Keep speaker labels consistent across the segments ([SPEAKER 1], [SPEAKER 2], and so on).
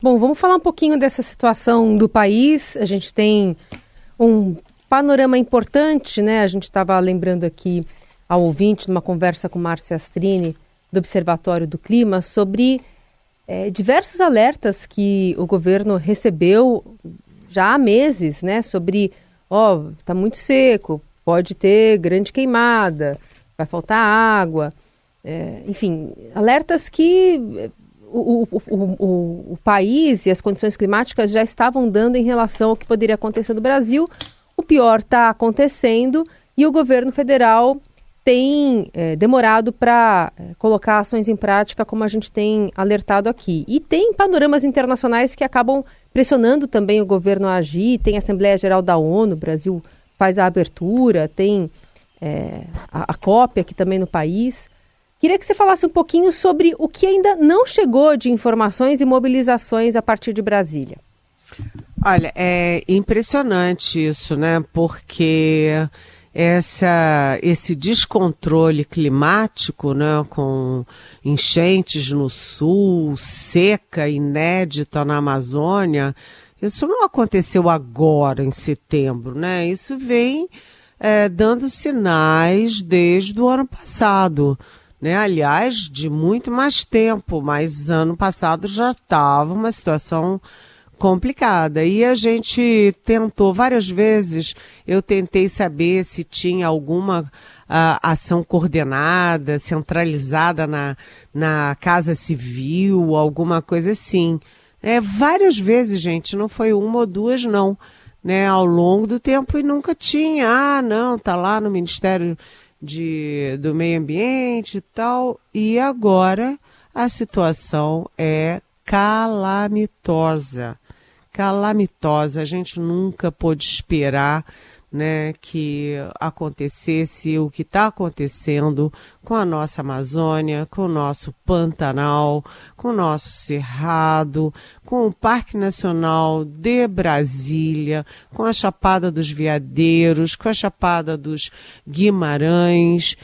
[SPEAKER 1] Bom, vamos falar um pouquinho dessa situação do país. A gente tem um panorama importante, né? A gente estava lembrando aqui ao ouvinte, numa conversa com Márcio Astrini, do Observatório do Clima, sobre diversos alertas que o governo recebeu já há meses, né? Sobre, está muito seco, pode ter grande queimada, vai faltar água, enfim, alertas que o país e as condições climáticas já estavam dando em relação ao que poderia acontecer no Brasil. O pior está acontecendo e o governo federal tem demorado para colocar ações em prática, como a gente tem alertado aqui. E tem panoramas internacionais que acabam pressionando também o governo a agir. Tem a Assembleia Geral da ONU, o Brasil faz a abertura, tem a COP aqui também no país. Queria que você falasse um pouquinho sobre o que ainda não chegou de informações e mobilizações a partir de Brasília.
[SPEAKER 2] Olha, é impressionante isso, né? Porque esse descontrole climático, né, com enchentes no sul, seca inédita na Amazônia, isso não aconteceu agora, em setembro, né? Isso vem dando sinais desde o ano passado. Né? Aliás, de muito mais tempo, mas ano passado já estava uma situação complicada. E a gente tentou várias vezes, eu tentei saber se tinha alguma ação coordenada, centralizada na Casa Civil, alguma coisa assim. Várias vezes, gente, não foi uma ou duas, não. Né? Ao longo do tempo e nunca tinha. Não, tá lá no Ministério do Meio Ambiente e tal, e agora a situação é calamitosa, a gente nunca pôde esperar, né, que acontecesse o que está acontecendo com a nossa Amazônia, com o nosso Pantanal, com o nosso Cerrado, com o Parque Nacional de Brasília, com a Chapada dos Veadeiros, com a Chapada dos Guimarães.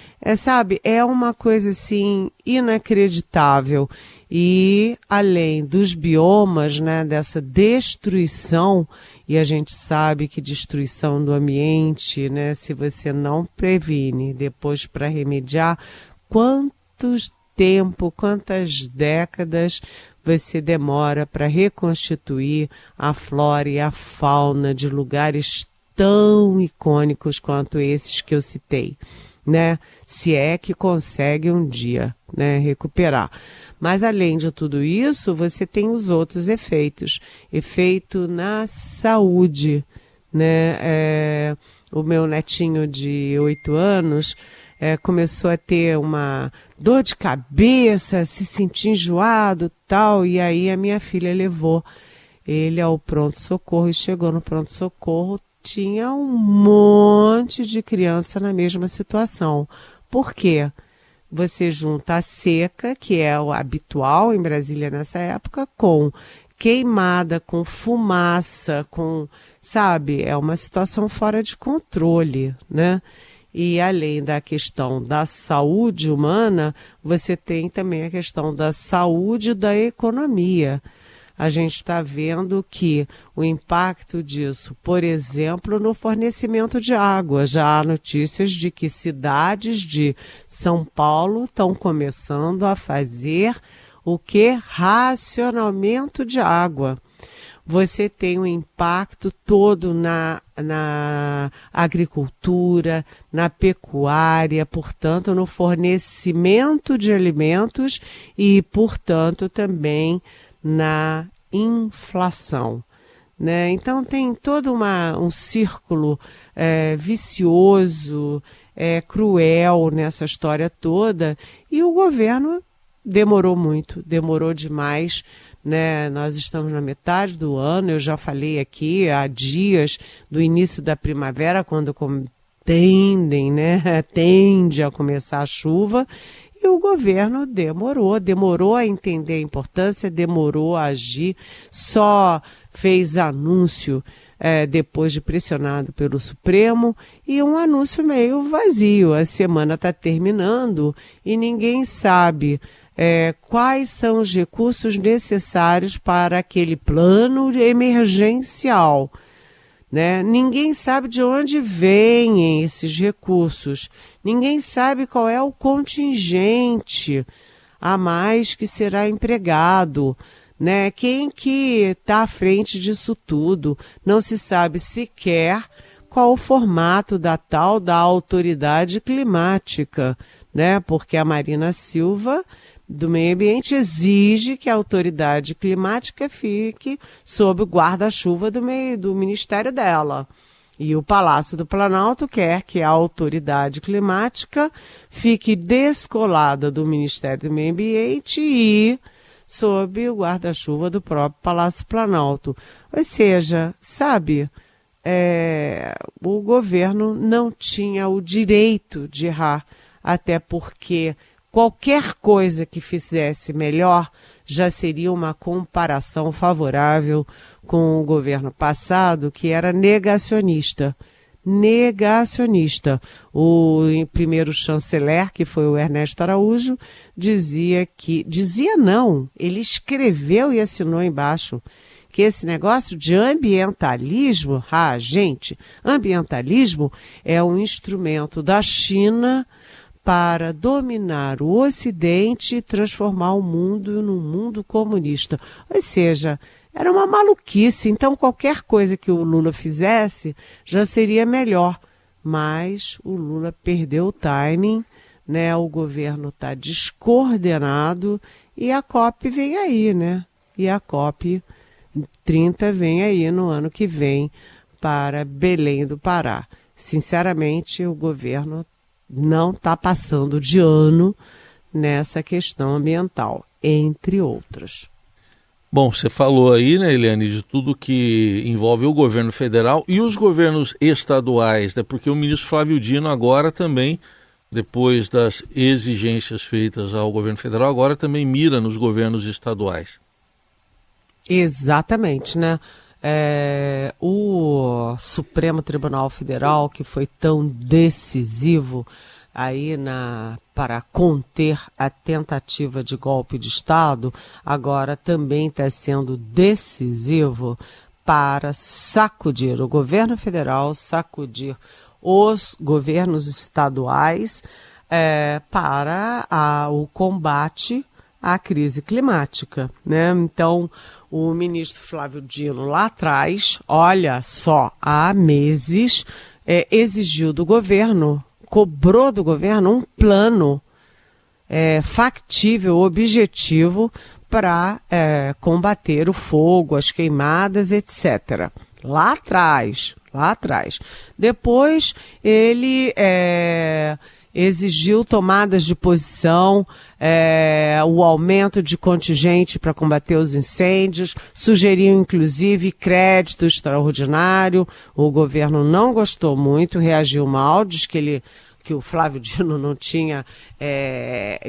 [SPEAKER 2] É uma coisa assim inacreditável. E além dos biomas, né, dessa destruição, e a gente sabe que destruição do ambiente, né, se você não previne depois para remediar, quantas décadas você demora para reconstituir a flora e a fauna de lugares tão icônicos quanto esses que eu citei, né? Se é que consegue um dia, né, recuperar. Mas além de tudo isso, você tem os outros efeitos. Efeito na saúde, né? O meu netinho de 8 anos começou a ter uma dor de cabeça, se sentir enjoado, tal, e aí a minha filha levou ele ao pronto-socorro e chegou no pronto-socorro, tinha um monte de criança na mesma situação. Por quê? Você junta a seca, que é o habitual em Brasília nessa época, com queimada, com fumaça, é uma situação fora de controle, né? E além da questão da saúde humana, você tem também a questão da saúde e da economia. A gente está vendo que o impacto disso, por exemplo, no fornecimento de água. Já há notícias de que cidades de São Paulo estão começando a fazer o que? Racionamento de água. Você tem um impacto todo na agricultura, na pecuária, portanto, no fornecimento de alimentos e, portanto, também na inflação, né? Então tem todo um círculo vicioso, cruel nessa história toda, e o governo demorou demais, né? Nós estamos na metade do ano, eu já falei aqui há dias do início da primavera, quando tende a começar a chuva, e o governo demorou a entender a importância, demorou a agir, só fez anúncio depois de pressionado pelo Supremo, e um anúncio meio vazio. A semana está terminando e ninguém sabe quais são os recursos necessários para aquele plano emergencial, né? Ninguém sabe de onde vêm esses recursos, ninguém sabe qual é o contingente a mais que será empregado, né? Quem que está à frente disso tudo? Não se sabe sequer qual o formato da tal da autoridade climática, né? Porque a Marina Silva, do Meio Ambiente, exige que a autoridade climática fique sob o guarda-chuva do ministério dela. E o Palácio do Planalto quer que a autoridade climática fique descolada do Ministério do Meio Ambiente e sob o guarda-chuva do próprio Palácio do Planalto. Ou seja, sabe, o governo não tinha o direito de errar, até porque qualquer coisa que fizesse melhor já seria uma comparação favorável com o governo passado, que era negacionista. O primeiro chanceler, que foi o Ernesto Araújo, ele escreveu e assinou embaixo que esse negócio de ambientalismo, ambientalismo é um instrumento da China para dominar o Ocidente e transformar o mundo num mundo comunista. Ou seja, era uma maluquice. Então, qualquer coisa que o Lula fizesse já seria melhor. Mas o Lula perdeu o timing, né? O governo está descoordenado e a COP vem aí, né? E a COP 30 vem aí no ano que vem para Belém do Pará. Sinceramente, o governo não está passando de ano nessa questão ambiental, entre outras.
[SPEAKER 3] Bom, você falou aí, né, Eliane, de tudo que envolve o governo federal e os governos estaduais, né, porque o ministro Flávio Dino agora também, depois das exigências feitas ao governo federal, agora também mira nos governos estaduais.
[SPEAKER 2] Exatamente, né? O Supremo Tribunal Federal, que foi tão decisivo aí para conter a tentativa de golpe de Estado, agora também está sendo decisivo para sacudir o governo federal, sacudir os governos estaduais para o combate à crise climática, né? Então, o ministro Flávio Dino lá atrás, olha só, há meses, exigiu do governo, cobrou do governo um plano factível, objetivo para combater o fogo, as queimadas, etc. Lá atrás. Depois ele exigiu tomadas de posição, o aumento de contingente para combater os incêndios, sugeriu inclusive crédito extraordinário. O governo não gostou muito, reagiu mal, diz que o Flávio Dino não tinha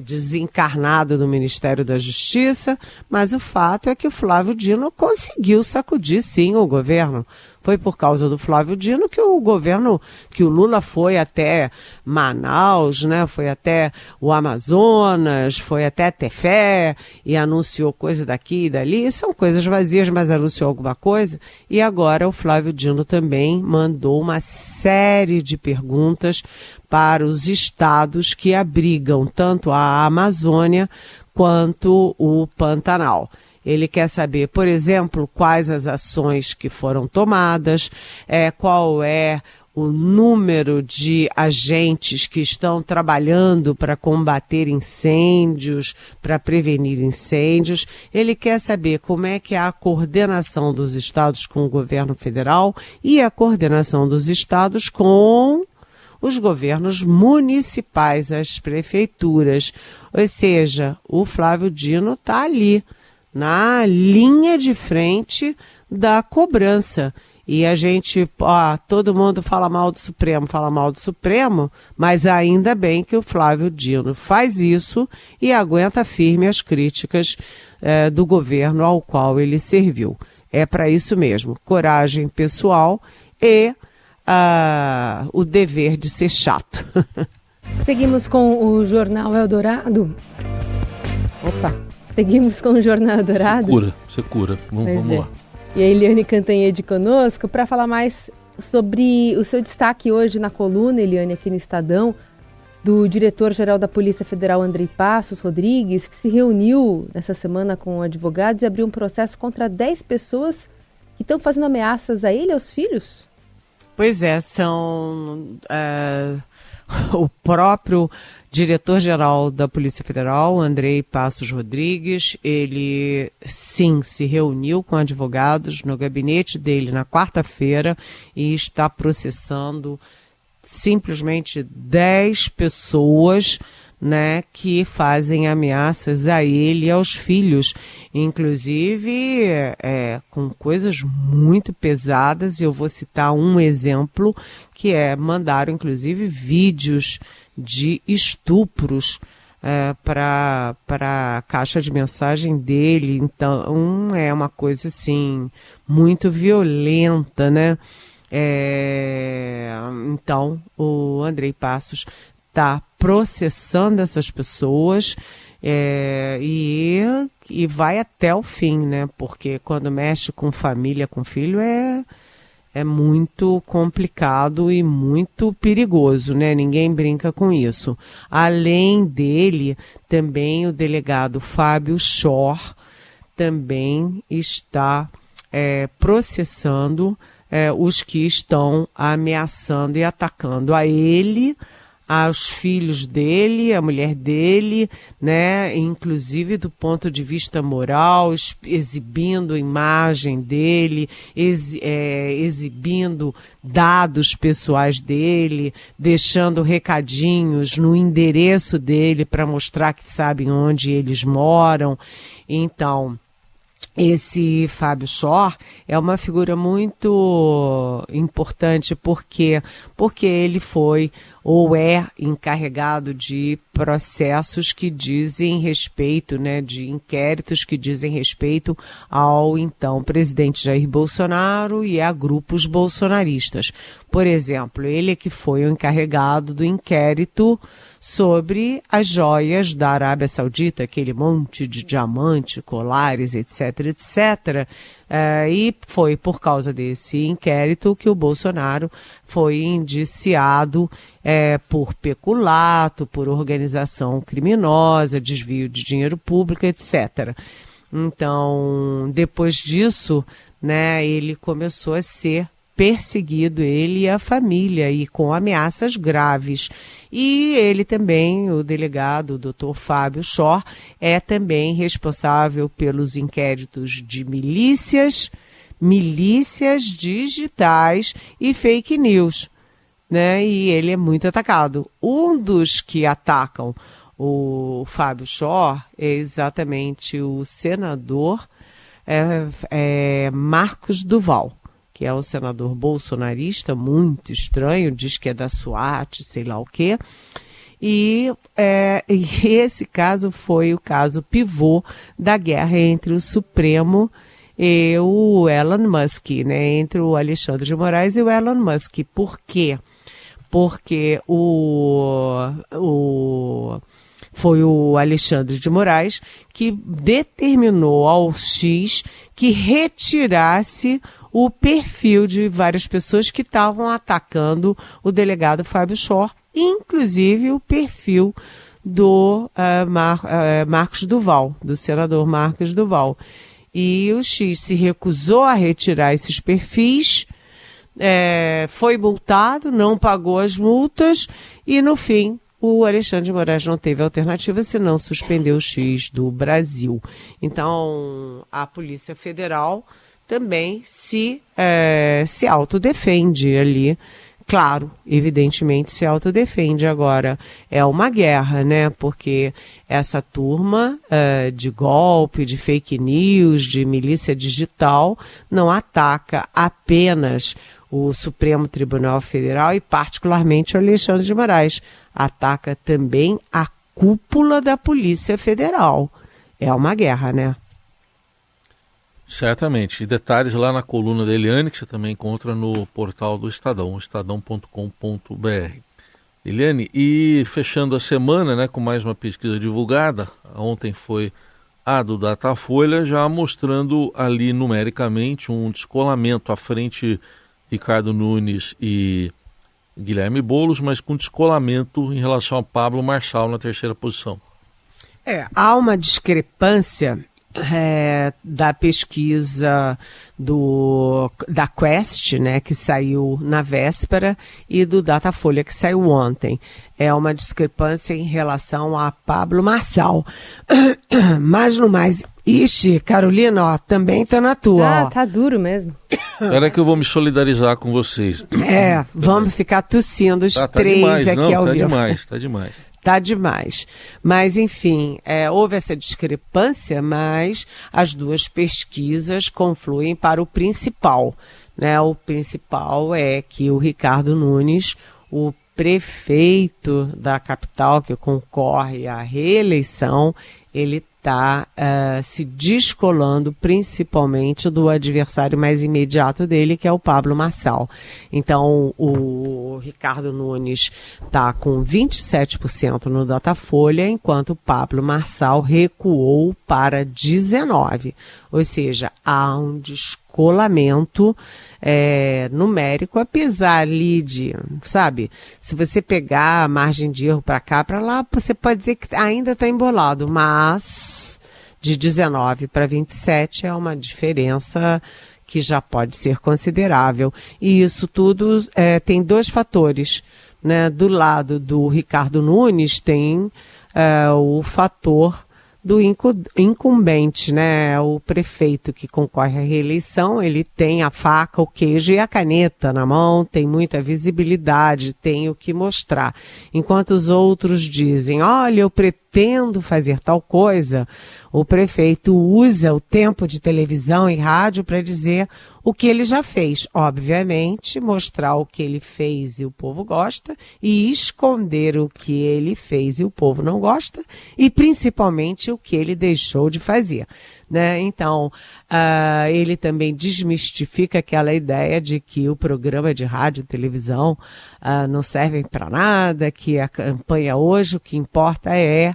[SPEAKER 2] desencarnado do Ministério da Justiça, mas o fato é que o Flávio Dino conseguiu sacudir sim o governo. Foi por causa do Flávio Dino que o Lula foi até Manaus, né? Foi até o Amazonas, foi até Tefé e anunciou coisa daqui e dali. São coisas vazias, mas anunciou alguma coisa. E agora o Flávio Dino também mandou uma série de perguntas para os estados que abrigam tanto a Amazônia quanto o Pantanal. Ele quer saber, por exemplo, quais as ações que foram tomadas, qual é o número de agentes que estão trabalhando para combater incêndios, para prevenir incêndios. Ele quer saber como é que é a coordenação dos estados com o governo federal e a coordenação dos estados com os governos municipais, as prefeituras. Ou seja, o Flávio Dino está ali, na linha de frente da cobrança. E a gente, todo mundo fala mal do Supremo, mas ainda bem que o Flávio Dino faz isso e aguenta firme as críticas do governo ao qual ele serviu. É para isso mesmo, coragem pessoal e o dever de ser chato.
[SPEAKER 1] Seguimos com o Jornal Eldorado. Opa, seguimos com o Jornal Dourado?
[SPEAKER 3] Você cura. Vamos lá.
[SPEAKER 1] E a Eliane Cantanhede conosco para falar mais sobre o seu destaque hoje na coluna, Eliane, aqui no Estadão, do diretor-geral da Polícia Federal, Andrei Passos Rodrigues, que se reuniu nessa semana com advogados e abriu um processo contra 10 pessoas que estão fazendo ameaças a ele e aos filhos.
[SPEAKER 2] Pois é, são o próprio diretor-geral da Polícia Federal, Andrei Passos Rodrigues, ele sim se reuniu com advogados no gabinete dele na quarta-feira e está processando simplesmente 10 pessoas, né, que fazem ameaças a ele e aos filhos, inclusive com coisas muito pesadas. Eu vou citar um exemplo, que mandaram inclusive vídeos de estupros para a caixa de mensagem dele. Então é uma coisa assim muito violenta, né? Então o Andrei Passos está processando essas pessoas e vai até o fim, né? Porque quando mexe com família, com filho, é muito complicado e muito perigoso, né? Ninguém brinca com isso. Além dele, também o delegado Fábio Schor também está processando os que estão ameaçando e atacando a ele, aos filhos dele, a mulher dele, né, inclusive do ponto de vista moral, exibindo a imagem dele, exibindo dados pessoais dele, deixando recadinhos no endereço dele para mostrar que sabem onde eles moram. Então, esse Fábio Schor é uma figura muito importante porque ele foi ou é encarregado de processos que dizem respeito, né, de inquéritos que dizem respeito ao então presidente Jair Bolsonaro e a grupos bolsonaristas. Por exemplo, ele é que foi o encarregado do inquérito sobre as joias da Arábia Saudita, aquele monte de diamante, colares, etc., etc. E foi por causa desse inquérito que o Bolsonaro foi indiciado por peculato, por organização criminosa, desvio de dinheiro público, etc. Então, depois disso, né, ele começou a ser perseguido, ele e a família, e com ameaças graves. E ele também, o delegado, o doutor Fábio Schor, é também responsável pelos inquéritos de milícias digitais e fake news, né? E ele é muito atacado. Um dos que atacam o Fábio Schor é exatamente o senador Marcos Duval, que é um senador bolsonarista muito estranho, diz que é da SWAT, sei lá o quê. E esse caso foi o caso pivô da guerra entre o Supremo e o Elon Musk, né? Entre o Alexandre de Moraes e o Elon Musk. Por quê? Porque foi o Alexandre de Moraes que determinou ao X que retirasse o perfil de várias pessoas que estavam atacando o delegado Fábio Schor, inclusive o perfil do Marcos Duval, do senador Marcos Duval. E o X se recusou a retirar esses perfis, foi multado, não pagou as multas e, no fim, o Alexandre de Moraes não teve alternativa senão suspender o X do Brasil. Então, a Polícia Federal também se autodefende ali. Claro, evidentemente se autodefende. Agora, é uma guerra, né? Porque essa turma de golpe, de fake news, de milícia digital, não ataca apenas o Supremo Tribunal Federal e particularmente o Alexandre de Moraes. Ataca também a cúpula da Polícia Federal. É uma guerra, né?
[SPEAKER 3] Certamente. E detalhes lá na coluna da Eliane, que você também encontra no portal do Estadão, estadão.com.br. Eliane, e fechando a semana, né, com mais uma pesquisa divulgada, ontem foi a do Datafolha, já mostrando ali numericamente um descolamento à frente Ricardo Nunes e Guilherme Boulos, mas com descolamento em relação a Pablo Marçal na terceira posição.
[SPEAKER 2] Há uma discrepância da pesquisa da Quest, né, que saiu na véspera, e do Datafolha, que saiu ontem. É uma discrepância em relação a Pablo Marçal. Mas no mais... Ixi, Carolina, ó, também tô na tua.
[SPEAKER 1] Tá duro mesmo.
[SPEAKER 3] Espera que eu vou me solidarizar com vocês.
[SPEAKER 2] Vamos ficar tossindo os três
[SPEAKER 3] demais,
[SPEAKER 2] aqui ao vivo.
[SPEAKER 3] Tá demais.
[SPEAKER 2] Tá demais. Mas, enfim, houve essa discrepância, mas as duas pesquisas confluem para o principal, né? O principal é que o Ricardo Nunes, o prefeito da capital que concorre à reeleição, ele está se descolando principalmente do adversário mais imediato dele, que é o Pablo Marçal. Então, o Ricardo Nunes está com 27% no Datafolha, enquanto o Pablo Marçal recuou para 19%. Ou seja, há um descolamento numérico, apesar ali de, sabe, se você pegar a margem de erro para cá, para lá, você pode dizer que ainda está embolado, mas de 19 para 27 é uma diferença que já pode ser considerável. E isso tudo tem dois fatores, né? Do lado do Ricardo Nunes tem o fator do incumbente, né? O prefeito que concorre à reeleição, ele tem a faca, o queijo e a caneta na mão, tem muita visibilidade, tem o que mostrar. Enquanto os outros dizem, olha, eu pretendo fazer tal coisa, o prefeito usa o tempo de televisão e rádio para dizer o que ele já fez. Obviamente, mostrar o que ele fez e o povo gosta, e esconder o que ele fez e o povo não gosta, e principalmente o que ele deixou de fazer, né? Então, ele também desmistifica aquela ideia de que o programa de rádio e televisão não servem para nada, que a campanha hoje o que importa é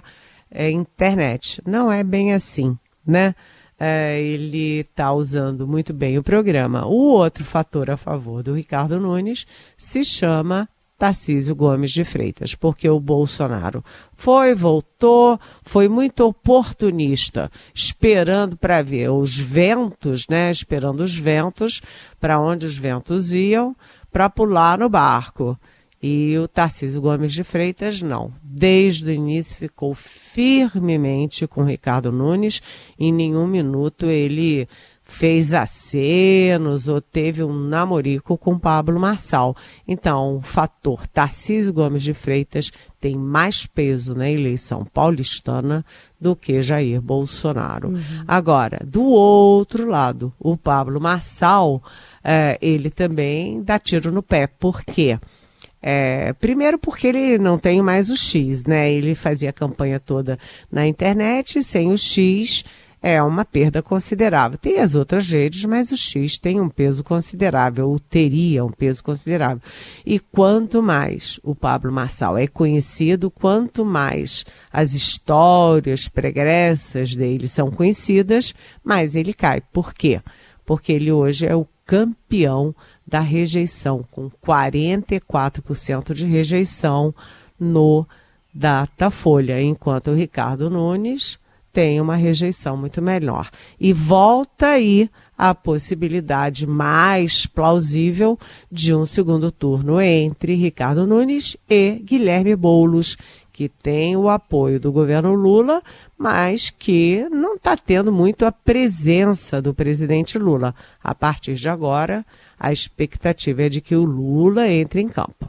[SPEAKER 2] internet. Não é bem assim, né? Ele está usando muito bem o programa. O outro fator a favor do Ricardo Nunes se chama Tarcísio Gomes de Freitas, porque o Bolsonaro voltou, foi muito oportunista, esperando para ver os ventos, né? Esperando os ventos, para onde os ventos iam, para pular no barco. E o Tarcísio Gomes de Freitas não. Desde o início ficou firmemente com o Ricardo Nunes. Em nenhum minuto ele fez acenos ou teve um namorico com Pablo Marçal. Então, o fator Tarcísio Gomes de Freitas tem mais peso na eleição paulistana do que Jair Bolsonaro. Uhum. Agora, do outro lado, o Pablo Marçal, ele também dá tiro no pé. Por quê? Primeiro porque ele não tem mais o X, né? Ele fazia a campanha toda na internet, sem o X é uma perda considerável. Tem as outras redes, mas o X tem um peso considerável, ou teria um peso considerável. E quanto mais o Pablo Marçal é conhecido, quanto mais as histórias pregressas dele são conhecidas, mais ele cai. Por quê? Porque ele hoje é o campeão da rejeição, com 44% de rejeição no Datafolha, enquanto o Ricardo Nunes tem uma rejeição muito menor. E volta aí a possibilidade mais plausível de um segundo turno entre Ricardo Nunes e Guilherme Boulos, que tem o apoio do governo Lula, mas que não está tendo muito a presença do presidente Lula. A partir de agora, a expectativa é de que o Lula entre em campo.